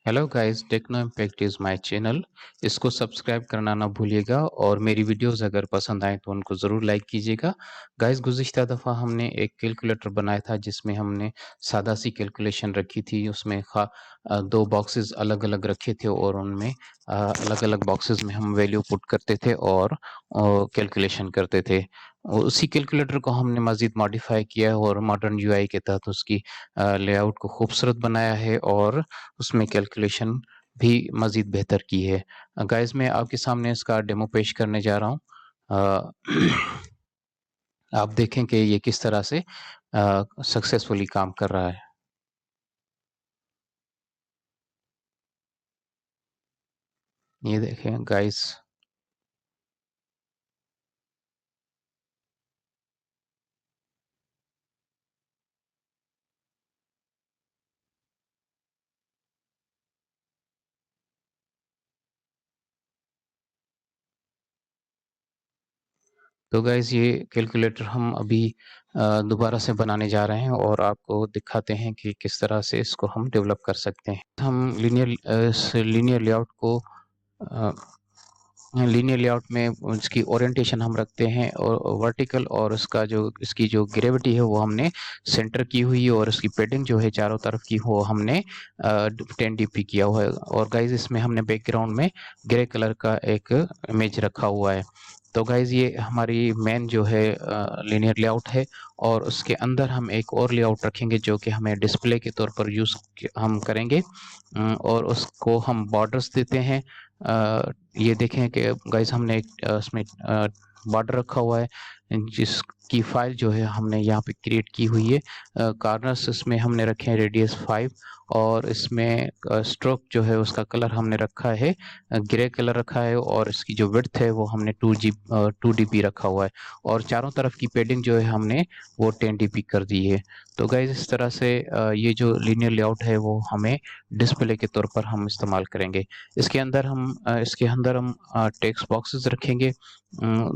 Hello guys, Techno Impact is my channel. इसको subscribe करना ना भूलिएगा और मेरी वीडियोस अगर पसंद आए तो उनको ज़रूर लाइक कीजिएगा। गाइस, गुज़िश्ता दफ़ा हमने एक कैलकुलेटर बनाया था जिसमें हमने सादा सी कैलकुलेशन रखी थी। उसमें 2 बॉक्सेस अलग-अलग रखे थे और उनमें अलग-अलग बॉक्सेस में हम वैल्यू पुट करते थे और कैलकुलेशन करते थे। उसी कैलकुलेटर को हमने मज़ीद मॉडिफ़ाई किया है और मॉडर्न यूआई के तहत उसकी लेआउट को खूबसूरत बनाया है और उसमें कैलकुलेशन भी मज़ीद बेहतर की है। गाइस, मैं आपके सामने इसका डेमो पेश करने जा रहा हूँ। अ, आप देखें कि ये किस तरह से सक्सेसफुली काम कर रहा है। ये देखें गाइस। तो गाइस, ये कैलकुलेटर हम अभी दोबारा से बनाने जा रहे हैं और आपको दिखाते हैं कि किस तरह से इसको हम डेवलप कर सकते हैं। हम लीनियर लेआउट को अ लीनियर लेआउट में उसकी ओरिएंटेशन हम रखते हैं और वर्टिकल, और उसका जो इसकी जो ग्रेविटी है वो हमने सेंटर की हुई है और उसकी पैडिंग जो है चारों तरफ की वो हमने 10 डीपी किया हुआ है। और गाइज, इसमें हमने बैकग्राउंड में ग्रे कलर का एक इमेज रखा हुआ है। तो गाइज, ये हमारी मेन जो है लीनियर लेआउट है और उसके अंदर हम एक और लेआउट रखेंगे जो कि हमें डिस्प्ले के तौर पर यूज़ हम करेंगे। और उसको हम बॉर्डर्स देते हैं। ये देखें कि गाइस, हमने एक उसमें बॉर्डर रखा हुआ है जिसकी फाइल जो है हमने यहाँ पे क्रिएट की हुई है। कार्नर्स इसमें हमने रखे हैं रेडियस 5 और इसमें स्ट्रोक जो है उसका कलर हमने रखा है ग्रे कलर रखा है और इसकी जो विड्थ है वो हमने 2 डीपी रखा हुआ है और चारों तरफ की पैडिंग जो है हमने वो 10 डीपी कर दी है। तो गाइस, इस तरह से ये जो लीनियर लेआउट है वो हमें डिस्प्ले के तौर पर हम इस्तेमाल करेंगे। इसके अंदर हम टेक्स्ट बॉक्सेस रखेंगे।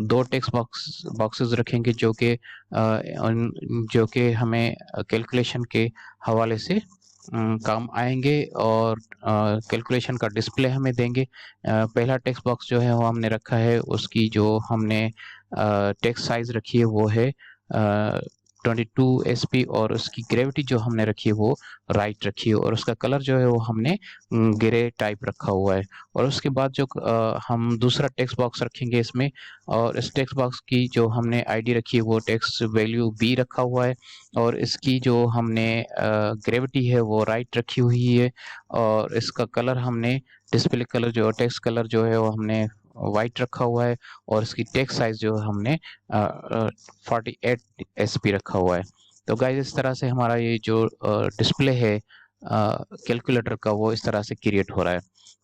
2 टेक्स्ट बॉक्सेस रखेंगे जो कि हमें कैलकुलेशन के हवाले से काम आएंगे और कैलकुलेशन का डिस्प्ले हमें देंगे। पहला टेक्स्ट बॉक्स जो है वो हमने रखा है, उसकी जो हमने टेक्स्ट साइज रखी है वो है 22 SP और उसकी ग्रेविटी जो हमने रखी है वो राइट रखी है और उसका कलर जो है वो हमने ग्रे टाइप रखा हुआ है। और उसके बाद जो हम दूसरा टेक्स्ट बॉक्स रखेंगे इसमें, और इस टेक्स्ट बॉक्स की जो हमने आईडी रखी है वो टेक्स्ट वैल्यू बी रखा हुआ है और इसकी जो हमने ग्रेविटी है वो राइट रखी हुई है और इसका कलर हमने डिस्प्ले कलर जो टेक्स्ट कलर जो है वो हमने वाइट रखा हुआ है और इसकी टेक्स्ट साइज जो है हमने 48 SP रखा हुआ है। तो गाइस, इस तरह से हमारा ये जो डिस्प्ले है कैलकुलेटर का वो इस तरह से क्रिएट हो रहा है।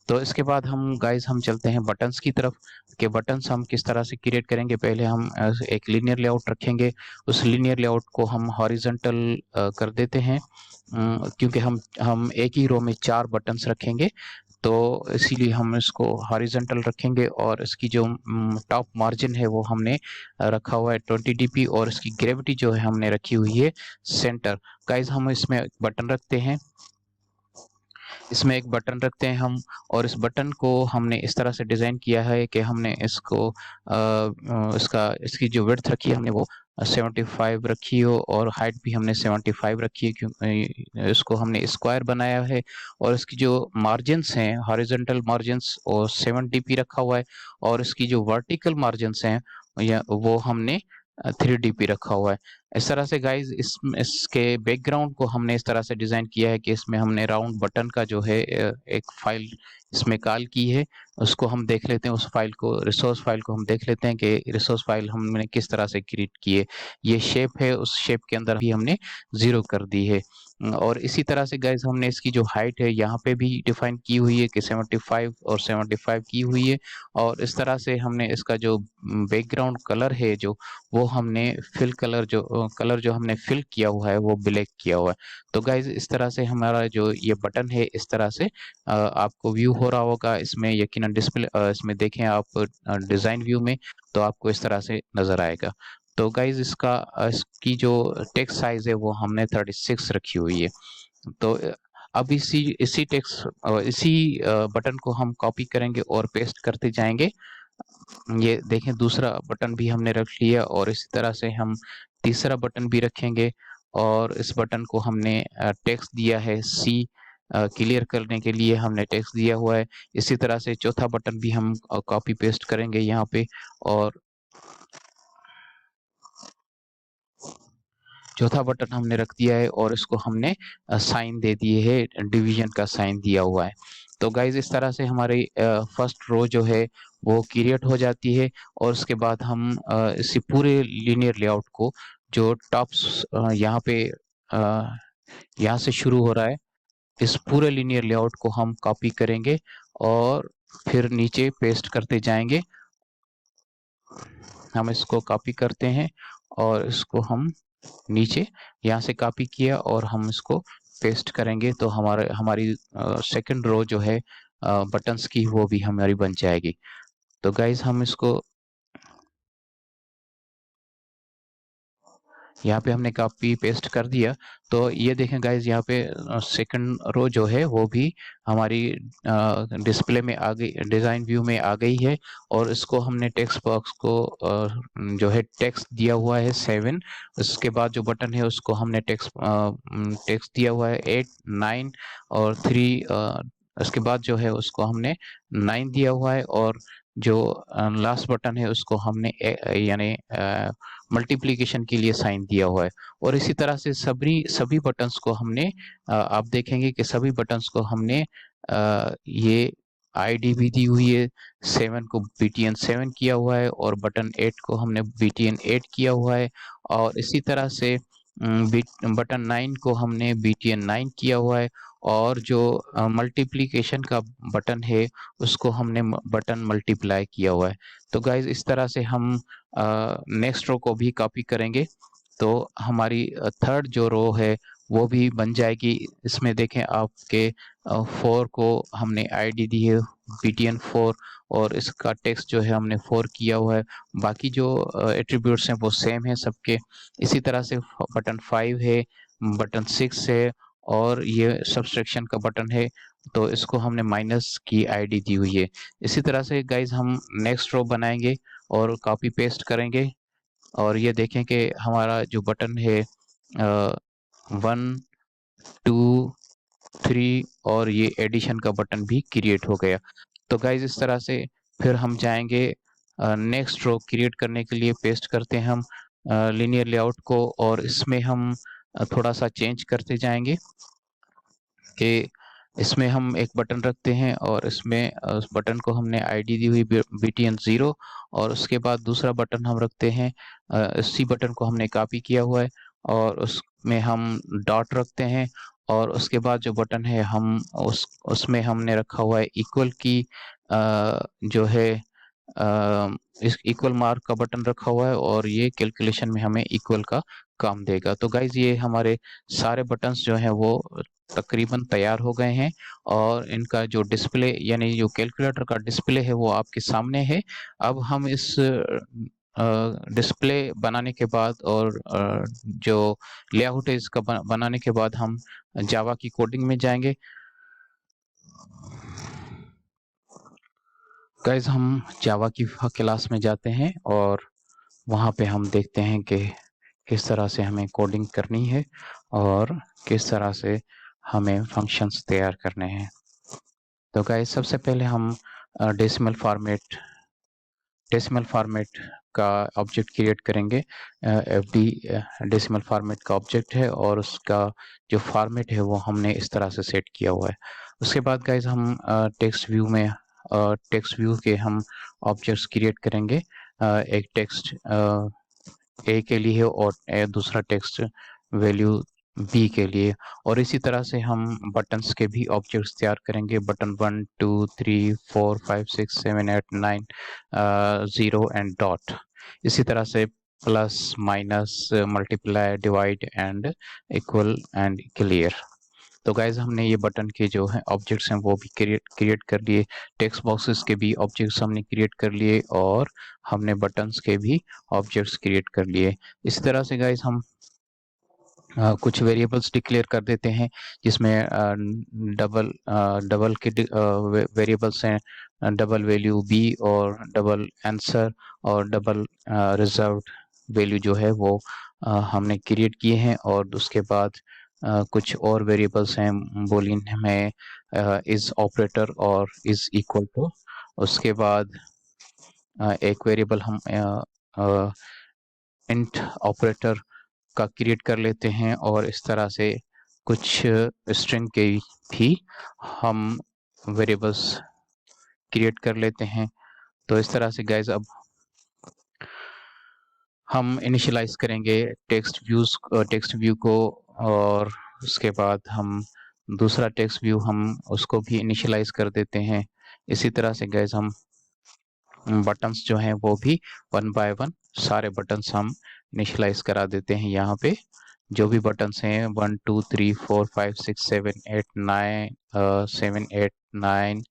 तो इसके बाद हम चलते हैं बटन्स की तरफ कि बटन्स हम किस तरह से क्रिएट करेंगे। पहले हम एक लीनियर लेआउट रखेंगे। उस लीनियर लेआउट को हम हॉरिजॉन्टल कर देते हैं क्योंकि हम एक ही रो में 4 बटन्स रखेंगे, तो इसीलिए हम इसको हॉरिजॉन्टल रखेंगे और इसकी जो टॉप मार्जिन है वो हमने रखा हुआ है 20 डीपी और इसकी ग्रेविटी जो है हमने रखी हुई है सेंटर। गाइस, हम इसमें एक बटन रखते हैं। इसमें एक बटन रखते हैं हम, और इस बटन को हमने इस तरह से डिज़ाइन किया है कि हमने इसको इसकी जो विड्थ रखी है हमने वो 75 रखी हो और हाइट भी हमने 75 रखी है, क्यों इसको हमने स्क्वायर बनाया है। और इसकी जो मार्जिन्स हैं हॉरिजॉन्टल मार्जिन्स और 7 डीपी रखा हुआ है और इसकी जो वर्टिकल मार्जिन्स हैं या वो हमने 3 डीपी रखा हुआ है। इस तरह से गाइज इसके बैकग्राउंड को हमने इस तरह से डिज़ाइन किया है कि इसमें हमने राउंड बटन का जो है एक फाइल इसमें कॉल की है। उसको हम देख लेते हैं, उस फाइल को रिसोर्स फाइल को हम देख लेते हैं कि रिसोर्स फाइल हमने किस तरह से क्रिएट की है। ये शेप है, उस शेप के अंदर भी हमने 0 कर दी है। और इसी तरह से गाइज हमने इसकी जो हाइट है यहाँ पे भी डिफाइन की हुई है कि 75 और 75 की हुई है। और इस तरह से हमने इसका जो बैकग्राउंड कलर है जो वो हमने कलर जो हमने फिल किया हुआ है वो ब्लैक किया हुआ है। तो गाइज, इस तरह से हमारा जो ये बटन है इस तरह से आपको व्यू हो रहा होगा इसमें, यकीनन डिस्प्ले इसमें देखें आप डिज़ाइन व्यू में तो आपको इस तरह से नज़र आएगा। तो गाइज, इसकी जो टेक्स्ट साइज है वो हमने 36 रखी हुई है। तो अब इसी टेक्स्ट इसी बटन को हम कॉपी करेंगे और पेस्ट करते जाएंगे। ये देखें दूसरा बटन भी हमने रख लिया और इसी तरह से हम तीसरा बटन भी रखेंगे और इस बटन को हमने टेक्स्ट दिया है सी, क्लियर करने के लिए हमने टेक्स्ट दिया हुआ है। इसी तरह से चौथा बटन भी हम कॉपी पेस्ट करेंगे यहाँ पे और चौथा बटन हमने रख दिया है और इसको हमने साइन दे दिए है, डिवीजन का साइन दिया हुआ है। तो गाइज इस तरह से हमारी फर्स्ट रो जो है वो क्रिएट हो जाती है और उसके बाद हम इसी पूरे लीनियर लेआउट को जो टॉप्स यहाँ पे यहाँ से शुरू हो रहा है, इस पूरे लीनियर लेआउट को हम कॉपी करेंगे और फिर नीचे पेस्ट करते जाएंगे। हम इसको कॉपी करते हैं और इसको हम नीचे यहाँ से कॉपी किया और हम इसको पेस्ट करेंगे तो हमारी सेकंड रो जो है बटन्स की वो भी हमारी बन जाएगी। तो गाइज हम इसको यहाँ पे हमने कॉपी पेस्ट कर दिया। तो ये देखें गाइज यहाँ पे सेकंड रो जो है वो भी हमारी डिस्प्ले में आ गई, डिज़ाइन व्यू में आ गई है और इसको हमने टेक्स्ट बॉक्स को जो है टेक्स्ट दिया हुआ है 7। उसके बाद जो बटन है उसको हमने टेक्स्ट दिया हुआ है 8, 9 और 3। उसके बाद जो है उसको हमने 9 दिया हुआ है और जो लास्ट बटन है उसको हमने यानी मल्टीप्लिकेशन के लिए साइन दिया हुआ है। और इसी तरह से सभी बटन्स को हमने आप देखेंगे कि सभी बटन्स को हमने ये आईडी भी दी हुई है, 7 को BTN 7 किया हुआ है और बटन 8 को हमने BTN 8 किया हुआ है और इसी तरह से बटन 9 को हमने BTN 9 किया हुआ है और जो मल्टीप्लिकेशन का बटन है उसको हमने बटन मल्टीप्लाई किया हुआ है। तो गाइज इस तरह से हम नेक्स्ट रो को भी कॉपी करेंगे तो हमारी थर्ड जो रो है वो भी बन जाएगी। इसमें देखें आपके 4 को हमने आईडी दी है BTN 4 और इसका टेक्स्ट जो है हमने 4 किया हुआ है। बाकी जो एट्रीब्यूट्स हैं वो सेम है सबके। इसी तरह से बटन 5 है, बटन 6 है और ये सब्सट्रैक्शन का बटन है तो इसको हमने माइनस की आईडी दी हुई है। इसी तरह से गाइज हम नेक्स्ट रो बनाएंगे और कॉपी पेस्ट करेंगे और ये देखें कि हमारा जो बटन है 1, 2, 3 और ये एडिशन का बटन भी क्रिएट हो गया। तो गाइज इस तरह से फिर हम जाएंगे नेक्स्ट रो क्रिएट करने के लिए, पेस्ट करते हैं हम लीनियर लेआउट को और इसमें हम थोड़ा सा चेंज करते जाएंगे कि इसमें हम एक बटन रखते हैं और इसमें उस बटन को हमने आईडी दी हुई BTN 0 और उसके बाद दूसरा बटन हम रखते हैं, इसी बटन को हमने कॉपी किया हुआ है और उसमें हम डॉट रखते हैं और उसके बाद जो बटन है हम उसमें हमने रखा हुआ है इक्वल की जो है इस इक्वल मार्क का बटन रखा हुआ है और ये कैलकुलेशन में हमें इक्वल का काम देगा। तो गाइज ये हमारे सारे बटन्स जो हैं वो तकरीबन तैयार हो गए हैं और इनका जो डिस्प्ले यानी जो कैलकुलेटर का डिस्प्ले है वो आपके सामने है। अब हम इस डिस्प्ले बनाने के बाद और जो लेआउट है इसका बनाने के बाद हम जावा की कोडिंग में जाएंगे। गाइज हम जावा की क्लास में जाते हैं और वहाँ पे हम देखते हैं कि किस तरह से हमें कोडिंग करनी है और किस तरह से हमें फंक्शंस तैयार करने हैं। तो गाइज सबसे पहले हम डेसिमल फॉर्मेट का ऑब्जेक्ट क्रिएट करेंगे। FD डेसिमल फॉर्मेट का ऑब्जेक्ट है और उसका जो फॉर्मेट है वो हमने इस तरह से सेट किया हुआ है। उसके बाद गाइज हम टेक्स्ट व्यू के हम ऑब्जेक्ट्स क्रिएट करेंगे। एक टेक्स्ट A के लिए और दूसरा टेक्स्ट वैल्यू B के लिए और इसी तरह से हम बटन्स के भी ऑब्जेक्ट्स तैयार करेंगे। Button 1, 2, 3, 4, 5, 6, 7, 8, 9, 0 and dot. इसी तरह से plus, minus, multiply, divide and equal and clear. तो गाइज हमने ये बटन के जो है ऑब्जेक्ट्स हैं वो भी क्रिएट कर लिए, टेक्स्ट बॉक्सेस के भी ऑब्जेक्ट्स हमने क्रिएट कर लिए और हमने बटन्स के भी ऑब्जेक्ट्स क्रिएट कर लिए। इस तरह से गाइज हम कुछ वेरिएबल्स डिक्लेयर कर देते हैं जिसमें डबल के वेरिएबल्स हैं, डबल वैल्यू बी और डबल आंसर और डबल रिजर्व्ड वैल्यू जो है वो हमने क्रिएट किए हैं। और उसके बाद कुछ और वेरिएबल्स हैं बूलियन में, इज ऑपरेटर और इज इक्वल टू। उसके बाद एक वेरिएबल हम इंट ऑपरेटर का क्रिएट कर लेते हैं और इस तरह से कुछ स्ट्रिंग के भी हम वेरिएबल्स क्रिएट कर लेते हैं। तो इस तरह से गाइज अब हम इनिशियलाइज करेंगे टेक्स्ट व्यू को, और उसके बाद हम दूसरा टेक्स्ट व्यू हम उसको भी इनिशियलाइज कर देते हैं। इसी तरह से गाइज हम बटन्स जो हैं वो भी वन बाय वन सारे बटन्स हम इनिशियलाइज करा देते हैं। यहाँ पे जो भी बटन्स हैं 1 2 3 4 5 6 7 8 9 7 8 9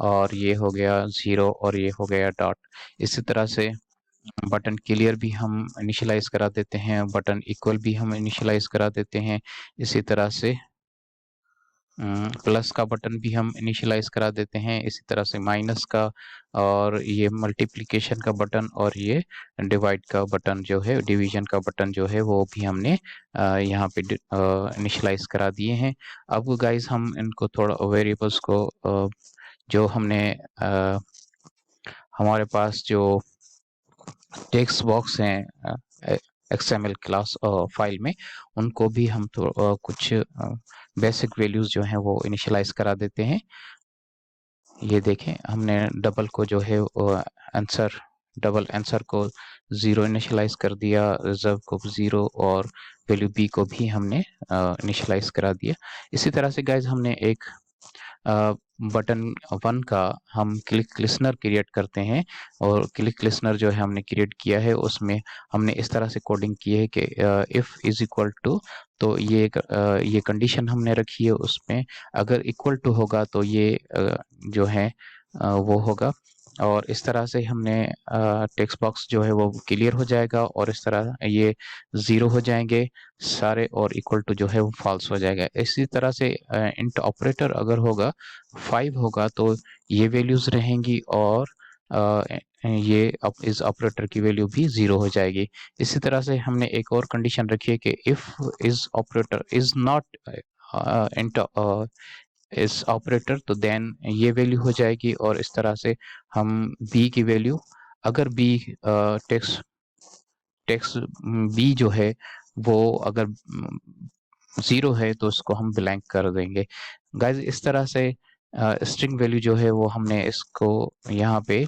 और ये हो गया 0 और ये हो गया डॉट। इसी तरह से बटन क्लियर भी हम इनिशियलाइज करा देते हैं, बटन इक्वल भी हम इनिशियलाइज करा देते हैं। इसी तरह से प्लस का बटन भी हम इनिशियलाइज करा देते हैं, इसी तरह से माइनस का, और ये मल्टीप्लिकेशन का बटन और ये डिवाइड का बटन जो है, डिवीजन का बटन जो है वो भी हमने यहाँ पे इनिशियलाइज करा दिए हैं। अब गाइस हम इनको थोड़ा वेरिएबल्स को जो हमने हमारे पास जो टेक्स्ट बॉक्स हैं XML क्लास फाइल में, उनको भी हम तो कुछ बेसिक वैल्यूज जो हैं वो इनिशियलाइज करा देते हैं। ये देखें, हमने डबल को जो है आंसर, डबल आंसर को 0 इनिशियलाइज कर दिया, रिजर्व को 0 और वैल्यू बी को भी हमने इनिशियलाइज करा दिया। इसी तरह से गाइज हमने एक बटन 1 का हम क्लिक लिसनर क्रिएट करते हैं, और क्लिक लिसनर जो है हमने क्रिएट किया है उसमें हमने इस तरह से कोडिंग की है कि इफ इज इक्वल टू, तो ये कंडीशन हमने रखी है उसमें, अगर इक्वल टू होगा तो ये जो है वो होगा, और इस तरह से हमने टेक्स्ट बॉक्स जो है वो क्लियर हो जाएगा और इस तरह ये 0 हो जाएंगे सारे, और इक्वल टू जो है वो फॉल्स हो जाएगा। इसी तरह से इंट ऑपरेटर अगर होगा 5 होगा तो ये वैल्यूज रहेंगी, और ये इस ऑपरेटर की वैल्यू भी 0 हो जाएगी। इसी तरह से हमने एक और कंडीशन रखी है कि if is operator is not int इस ऑपरेटर, तो देन ये वैल्यू हो जाएगी, और इस तरह से हम बी की वैल्यू, अगर बी टेक्स्ट टेक्स्ट बी जो है वो अगर 0 है तो उसको हम ब्लैंक कर देंगे। गाइज इस तरह से स्ट्रिंग वैल्यू जो है वो हमने इसको यहाँ पे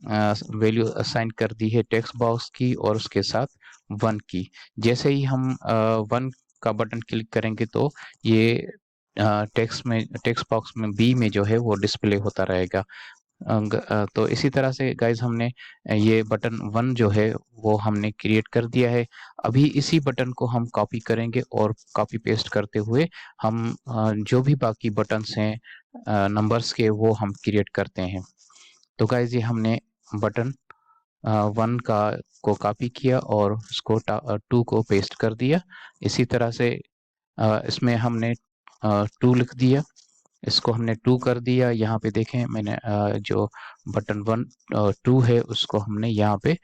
वैल्यू असाइन कर दी है टेक्स्ट बॉक्स की और उसके साथ 1 की। जैसे ही हम 1 का बटन क्लिक करेंगे तो ये टेक्स्ट बॉक्स में बी में जो है वो डिस्प्ले होता रहेगा। तो इसी तरह से गाइज हमने ये बटन 1 जो है वो हमने क्रिएट कर दिया है। अभी इसी बटन को हम कॉपी करेंगे और कॉपी पेस्ट करते हुए हम जो भी बाकी बटन्स हैं नंबर्स के वो हम क्रिएट करते हैं। तो गाइज ये हमने बटन 1 का को कॉपी किया और उसको 2 को पेस्ट कर दिया। इसी तरह से इसमें हमने 2 लिख दिया, इसको हमने 2 कर दिया। यहाँ पे देखें मैंने जो बटन 1 2 है उसको हमने यहाँ पे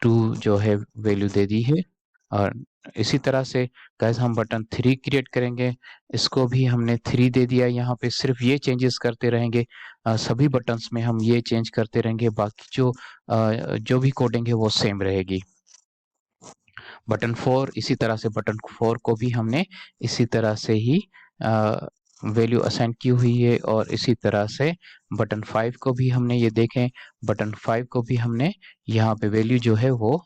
2 जो है वैल्यू दे दी है। और इसी तरह से गाइस हम बटन 3 क्रिएट करेंगे, इसको भी हमने 3 दे दिया। यहाँ पे सिर्फ ये चेंजेस करते रहेंगे, सभी बटन्स में हम ये चेंज करते रहेंगे, बाकी जो भी कोडिंग है वो सेम रहेगी। बटन 4, इसी तरह से बटन 4 को भी हमने इसी तरह से ही वैल्यू असाइन की हुई है, और इसी तरह से बटन 5 को भी हमने, ये देखें बटन 5 को भी हमने यहाँ पे वैल्यू जो है वो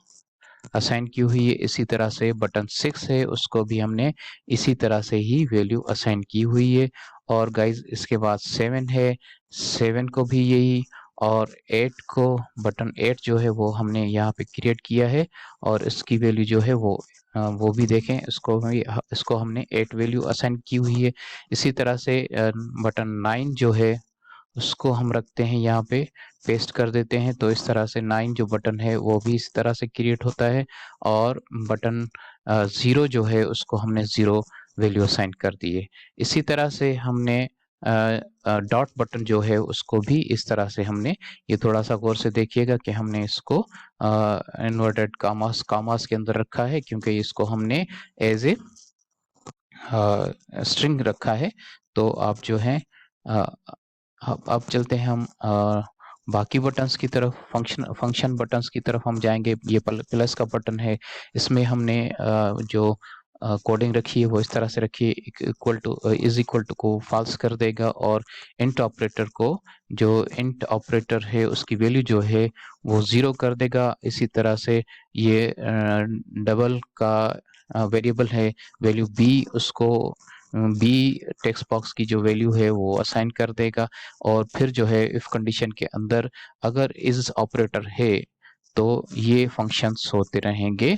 असाइन की हुई है। इसी तरह से बटन 6 है उसको भी हमने इसी तरह से ही वैल्यू असाइन की हुई है। और गाइज इसके बाद 7 है, 7 को भी यही, और 8 को, बटन 8 जो है वो हमने यहाँ पे क्रिएट किया है और इसकी वैल्यू जो है वो भी देखें, इसको हमने 8 वैल्यू असाइन की हुई है। इसी तरह से बटन 9 जो है उसको हम रखते हैं यहाँ पे, पेस्ट कर देते हैं। तो इस तरह से 9 जो बटन है वो भी इस तरह से क्रिएट होता है, और बटन 0 जो है उसको हमने 0 वैल्यू असाइन कर दी है। इसी तरह से हमने डॉट बटन जो है उसको भी इस तरह से हमने, ये थोड़ा सा गौर से देखिएगा कि हमने इसको इन्वर्टेड कामास कामास के अंदर रखा है, क्योंकि इसको हमने एज ए स्ट्रिंग रखा है। तो आप जो है अब चलते हैं हम बाकी बटन्स की तरफ, फंक्शन बटन्स की तरफ हम जाएंगे। ये प्लस का बटन है, इसमें हमने जो कोडिंग रखी है वो इस तरह से रखी है, equal to is equal to को फॉल्स कर देगा, और इंट ऑपरेटर को, जो इंट ऑपरेटर है उसकी वैल्यू जो है वो 0 कर देगा। इसी तरह से ये डबल का वेरिएबल है, वैल्यू बी, उसको बी टेक्स्ट बॉक्स की जो वैल्यू है वो असाइन कर देगा। और फिर जो है इफ कंडीशन के अंदर अगर इज ऑपरेटर है तो ये फंक्शंस होते रहेंगे।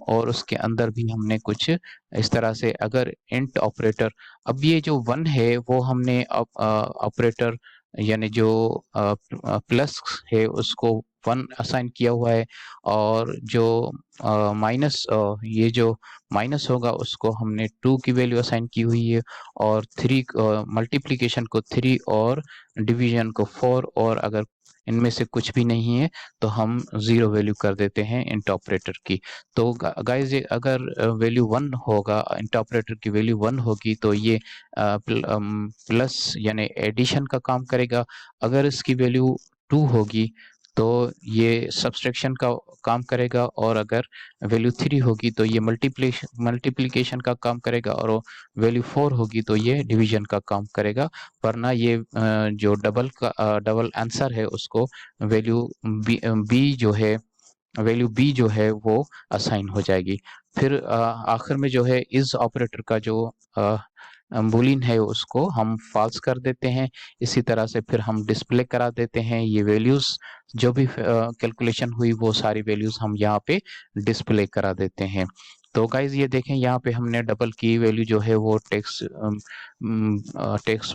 और उसके अंदर भी हमने कुछ इस तरह से, अगर इंट ऑपरेटर, अब ये जो 1 है वो हमने ऑपरेटर यानी जो प्लस है उसको 1 असाइन किया हुआ है, और जो माइनस, ये जो माइनस होगा उसको हमने 2 की वैल्यू असाइन की हुई है, और 3 मल्टीप्लिकेशन को 3 और डिवीजन को 4, और अगर इनमें से कुछ भी नहीं है तो हम 0 वैल्यू कर देते हैं इंट ऑपरेटर की। तो गाइस अगर वैल्यू 1 होगा, इंट ऑपरेटर की वैल्यू 1 होगी तो ये प्लस यानी एडिशन का काम करेगा। अगर इसकी वैल्यू 2 होगी तो ये सब्सट्रैक्शन का काम करेगा, और अगर वैल्यू 3 होगी तो ये मल्टीप्लिकेशन का काम करेगा, और वैल्यू 4 होगी तो ये डिवीजन का काम करेगा। वरना ये जो डबल आंसर है उसको वैल्यू बी जो है, वैल्यू बी जो है वो असाइन हो जाएगी। फिर आखिर में जो है इज ऑपरेटर का जो बूलियन है उसको हम फॉल्स कर देते हैं। इसी तरह से फिर हम डिस्प्ले करा देते हैं ये वैल्यूज, जो भी कैलकुलेशन हुई वो सारी वैल्यूज हम यहाँ पे डिस्प्ले करा देते हैं। तो गाइज ये देखें, यहाँ पे हमने डबल की वैल्यू जो है वो टेक्स्ट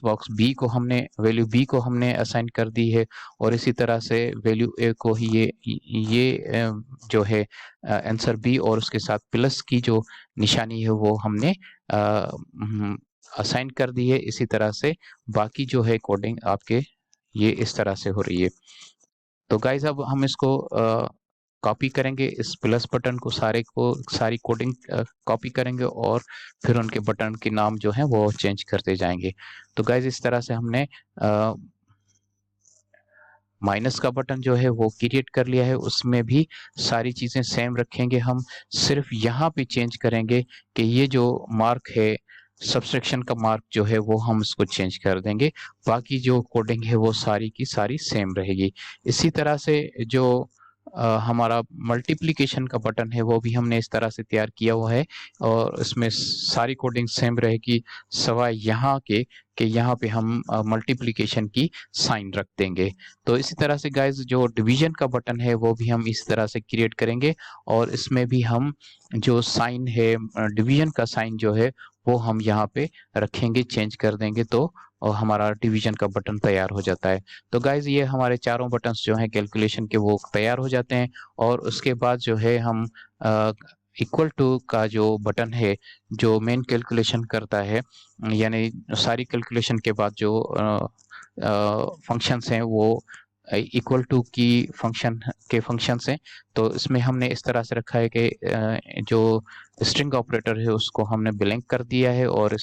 बॉक्स बी को हमने, वैल्यू बी को हमने असाइन कर दी है, और इसी तरह से वैल्यू ए को ही ये जो है आंसर बी और उसके साथ प्लस की जो निशानी है वो हमने असाइन कर दी है। इसी तरह से बाकी जो है कोडिंग आपके ये इस तरह से हो रही है। तो गाइज अब हम इसको कॉपी करेंगे, इस प्लस बटन को सारी कोडिंग कॉपी करेंगे, और फिर उनके बटन के नाम जो है वो चेंज करते जाएंगे। तो गाइज इस तरह से हमने माइनस का बटन जो है वो क्रिएट कर लिया है, उसमें भी सारी चीजें सेम रखेंगे। हम सिर्फ यहाँ पे चेंज करेंगे कि ये जो मार्क है, सब्सट्रैक्शन का मार्क जो है वो हम इसको चेंज कर देंगे। बाकी जो कोडिंग है वो सारी की सारी सेम रहेगी। इसी तरह से जो हमारा मल्टीप्लिकेशन का बटन है वो भी हमने इस तरह से तैयार किया हुआ है, और इसमें सारी कोडिंग सेम रहेगी, सवाए यहाँ के कि यहाँ पे हम मल्टीप्लिकेशन की साइन रख देंगे। तो इसी तरह से गाइज जो डिवीजन का बटन है वो भी हम इस तरह से क्रिएट करेंगे, और इसमें भी हम जो साइन है, डिवीजन का साइन जो है वो हम यहाँ पे रखेंगे, चेंज कर देंगे, तो और हमारा डिवीजन का बटन तैयार हो जाता है। तो गाइज ये हमारे चारों बटन्स जो हैं कैलकुलेशन के वो तैयार हो जाते हैं। और उसके बाद जो है हम इक्वल टू का जो बटन है जो मेन कैलकुलेशन करता है, यानी सारी कैलकुलेशन के बाद जो फंक्शंस हैं वो इक्वल टू की फंक्शंस हैं। तो इसमें हमने इस तरह से रखा है कि जो स्ट्रिंग ऑपरेटर है उसको हमने ब्लैंक कर दिया है, और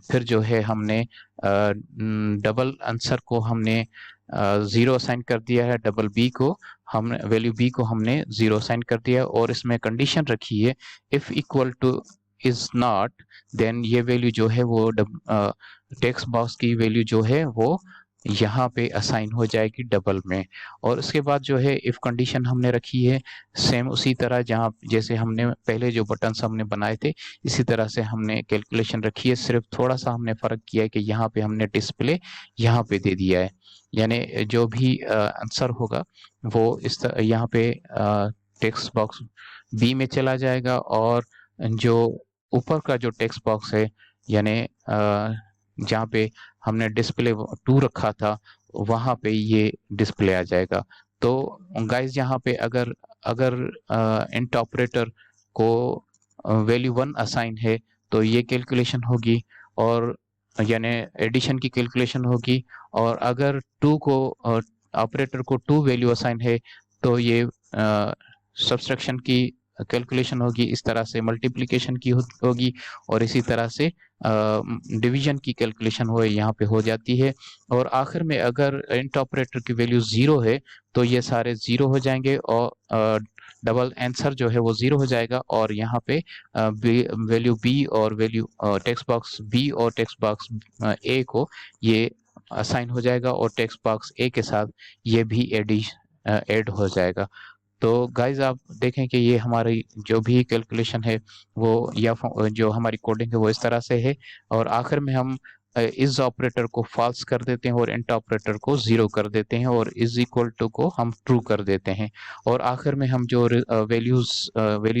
फिर जो है हमने डबल आंसर को हमने 0 असाइन कर दिया है, डबल बी को हमने, वैल्यू बी को हमने 0 असाइन कर दिया है, और इसमें कंडीशन रखी है if equal to is not, then ये वैल्यू जो है वो टेक्स्ट बॉक्स की वैल्यू जो है वो यहाँ पे असाइन हो जाएगी डबल में। और उसके बाद जो है इफ कंडीशन हमने रखी है सेम उसी तरह, जहाँ जैसे हमने पहले जो बटन्स हमने बनाए थे इसी तरह से हमने कैलकुलेशन रखी है। सिर्फ थोड़ा सा हमने फर्क किया है कि यहाँ पे हमने डिस्प्ले यहाँ पे दे दिया है, यानी जो भी आंसर होगा वो इस यहाँ पे टेक्स्ट बॉक्स बी में चला जाएगा, और जो ऊपर का जो टेक्स्ट बॉक्स है, यानी जहाँ पे हमने डिस्प्ले 2 रखा था वहां पे ये डिस्प्ले आ जाएगा। तो गाइस यहाँ पे अगर अगर इंट ऑपरेटर को वैल्यू 1 असाइन है तो ये कैलकुलेशन होगी, और यानी एडिशन की कैलकुलेशन होगी। और अगर 2 को ऑपरेटर को 2 वैल्यू असाइन है तो ये सब्सट्रैक्शन की कैलकुलेशन होगी। इस तरह से मल्टीप्लिकेशन की होगी, और इसी तरह से डिवीजन की कैलकुलेशन हो यहाँ पे हो जाती है। और आखिर में अगर इंट ऑपरेटर की वैल्यू 0 है तो ये सारे 0 हो जाएंगे, और डबल आंसर जो है वो 0 हो जाएगा। और यहाँ पे वैल्यू बी और वैल्यू टेक्स्ट बॉक्स बी और टेक्स्ट बॉक्स ए को ये असाइन हो जाएगा, और टेक्स्ट बॉक्स ए के साथ ये भी ऐड हो जाएगा। तो गाइज आप देखें कि ये हमारी जो भी कैलकुलेशन है वो, या जो हमारी कोडिंग है वो इस तरह से है। और आखिर में हम इस ऑपरेटर को फॉल्स कर देते हैं और इंट ऑपरेटर को 0 कर देते हैं, और इज इक्वल टू को हम ट्रू कर देते हैं। और आखिर में हम जो वैल्यू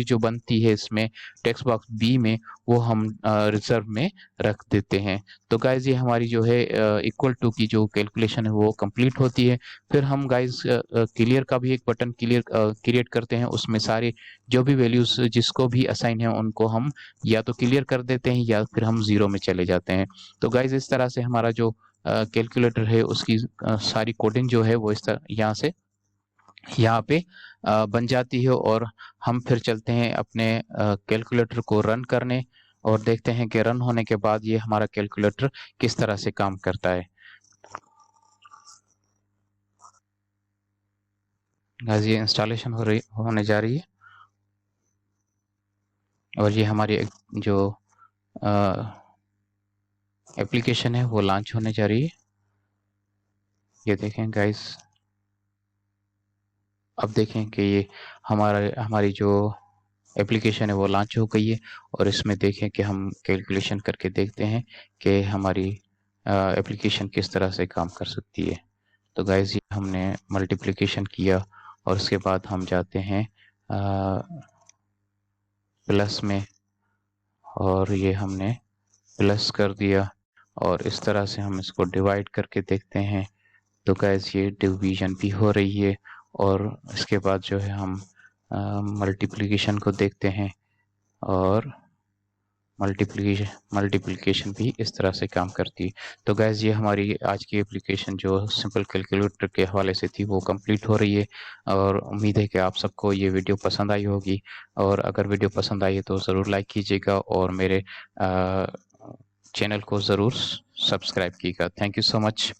जो बनती है इसमें टेक्स्ट बॉक्स बी में, वो हम रिजर्व में रख देते हैं। तो गाइज ये हमारी जो है इक्वल टू की जो कैलकुलेशन है वो कंप्लीट होती है। फिर हम गाइज क्लियर का भी एक बटन क्रिएट करते हैं, उसमें सारे जो भी वैल्यूज जिसको भी असाइन है उनको हम या तो क्लियर कर देते हैं या फिर हम 0 में चले जाते हैं। तो गाइज इस तरह से हमारा जो कैलकुलेटर है उसकी सारी कोडिंग जो है वो इस तरह यहाँ पे बन जाती है। और हम फिर चलते हैं अपने कैलकुलेटर को रन करने, और देखते हैं कि रन होने के बाद ये हमारा कैलकुलेटर किस तरह से काम करता है। गाइस ये इंस्टॉलेशन होने जा रही है, और ये हमारी जो एप्लीकेशन है वो लॉन्च होने जा रही है। ये देखें गाइस, अब देखें कि ये हमारी जो एप्लीकेशन है वो लॉन्च हो गई है। और इसमें देखें कि हम कैलकुलेशन करके देखते हैं कि हमारी एप्लीकेशन किस तरह से काम कर सकती है। तो गाइस ये हमने मल्टीप्लिकेशन किया, और उसके बाद हम जाते हैं प्लस में, और ये हमने प्लस कर दिया, और इस तरह से हम इसको डिवाइड करके देखते हैं। तो गाइस ये डिवीजन भी हो रही है। और इसके बाद जो है हम मल्टीप्लिकेशन को देखते हैं, और मल्टीप्लिकेशन भी इस तरह से काम करती है। तो गैस ये हमारी आज की एप्लीकेशन जो सिंपल कैलकुलेटर के हवाले से थी वो कंप्लीट हो रही है, और उम्मीद है कि आप सबको ये वीडियो पसंद आई होगी। और अगर वीडियो पसंद आई है तो ज़रूर लाइक कीजिएगा, और मेरे चैनल को ज़रूर सब्सक्राइब कीजिएगा। Thank you so much.